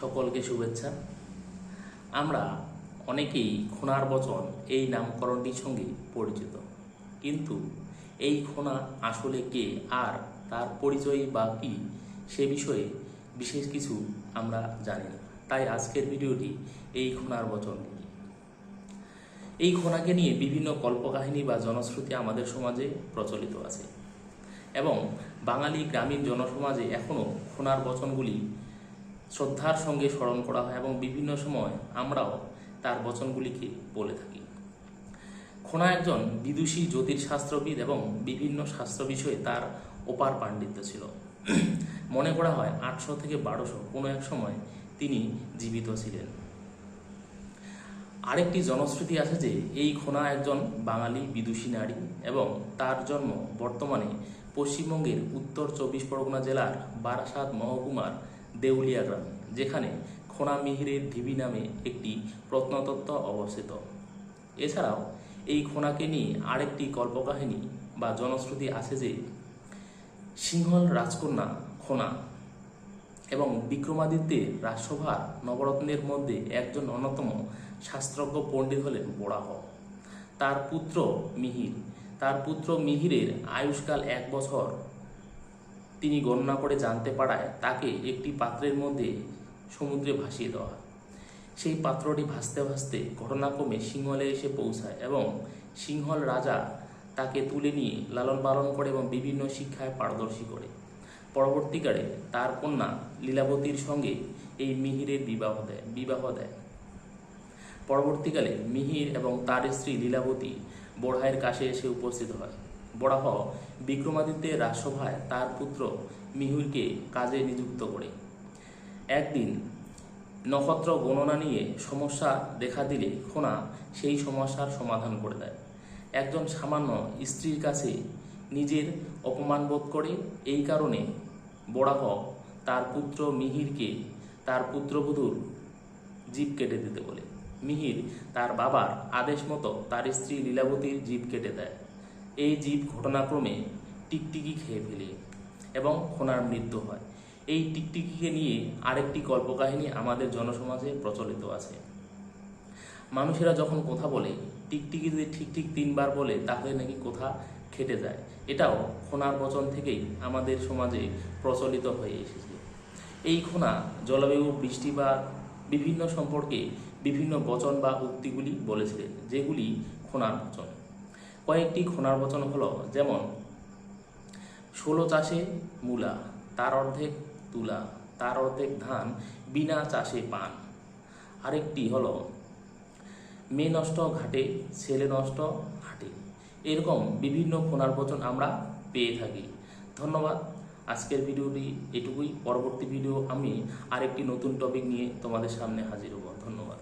সকলকে শুভেচ্ছা। আমরা অনেকেই খোনার বচন এই নামকরণটির সঙ্গে পরিচিত, কিন্তু এই খোনা আসলে কে আর তার পরিচয় বা কী সে বিষয়ে বিশেষ কিছু আমরা জানি না। তাই আজকের ভিডিওটি এই খোনার বচন নিয়ে। এই খোনাকে নিয়ে বিভিন্ন কল্পকাহিনী বা জনশ্রুতি আমাদের সমাজে প্রচলিত আছে এবং বাঙালি গ্রামীণ জনসমাজে এখনও খোনার বচনগুলি শ্রদ্ধার সঙ্গে স্মরণ করা হয় এবং বিভিন্ন সময় আমরাও তার বচনগুলিকে বলে থাকি। খোনা একজন বিদুষী জ্যোতিষশাস্ত্রবিদ এবং বিভিন্ন শাস্ত্র বিষয়ে তার অপার পাণ্ডিত্য ছিল। মনে করা হয় 800 থেকে 1200 কোনো এক সময় তিনি জীবিত ছিলেন। আরেকটি জনশ্রুতি আছে যে এই খোনা একজন বাঙালি বিদুষী নারী এবং তার জন্ম বর্তমানে পশ্চিমবঙ্গের উত্তর 24 পরগনা জেলার বারাসাত মহকুমার দেউলিয়া গ্রামে, যেখানে খোনা মিহিরের ঢিবি নামে একটি প্রত্নতত্ত্ব অবস্থিত। এছাড়াও এই খোনাকে নিয়ে আরেকটি কল্পকাহিনী বা জনশ্রুতি আছে যে সিংহল রাজকন্যা খোনা এবং বিক্রমাদিত্যের রাজসভার নবরত্নের মধ্যে একজন অন্যতম শাস্ত্রজ্ঞ পণ্ডিত হলেন বরাহ। তার পুত্র মিহিরের আয়ুষ্কাল 1 বছর তিনি গণনা করে জানতে পারায় তাকে একটি পাত্রের মধ্যে সমুদ্রে ভাসিয়ে দেওয়া হয়। সেই পাত্রটি ভাসতে ভাসতে ঘটনাক্রমে সিংহলে এসে পৌঁছায় এবং সিংহল রাজা তাকে তুলে নিয়ে লালন পালন করে এবং বিভিন্ন শিক্ষায় পারদর্শী করে। পরবর্তীকালে তার কন্যা লীলাবতীর সঙ্গে এই মিহিরের বিবাহ দেয়। পরবর্তীকালে মিহির এবং তার স্ত্রী লীলাবতী বড়াইয়ের কাছে এসে উপস্থিত হয়। বরাহ বিক্রমাদিত্যের রাজসভায় তার পুত্র মিহিরকে কাজে নিযুক্ত করে। একদিন নক্ষত্র গণনা নিয়ে সমস্যা দেখা দিলে খোনা সেই সমস্যার সমাধান করে দেয়। একজন সামান্য স্ত্রীর কাছে নিজের অপমান বোধ করে, এই কারণে বরাহ তার পুত্র মিহিরকে তার পুত্রবধূর জিভ কেটে দিতে বলে। মিহির তার বাবার আদেশ মতো তার স্ত্রী লীলাবতীর জিভ কেটে দেয়। এই জীব ঘটনাক্রমে টিকটিকি খেয়ে ফেলে এবং খোনার মৃত্যু হয়। এই টিকটিকিকে নিয়ে আরেকটি কল্পকাহিনী আমাদের জনসমাজে প্রচলিত আছে। মানুষেরা যখন কথা বলে টিকটিকি যদি ঠিক 3 বার বলে তাহলে নাকি কথা খেটে যায়। এটাও খোনার বচন থেকেই আমাদের সমাজে প্রচলিত হয়ে এসেছে। এই খোনা জলবায়ু, বৃষ্টিপাত বিভিন্ন সম্পর্কে বিভিন্ন বচন বা উক্তিগুলি বলেছিলেন, যেগুলি খোনার বচন। কয়েকটি খোনার বচন হলো, যেমন 16 চাষে মূলা, তার অর্ধেক তুলা, তার অর্ধেক ধান, বিনা চাষে পান। আরেকটি হলো মেয়ে নষ্ট ঘাটে, ছেলে নষ্ট হাটে। এরকম বিভিন্ন খোনার বচন আমরা পেয়ে থাকি। ধন্যবাদ। আজকের ভিডিওটি এটুকুই। পরবর্তী ভিডিও আমি আরেকটি নতুন টপিক নিয়ে তোমাদের সামনে হাজির হব। ধন্যবাদ।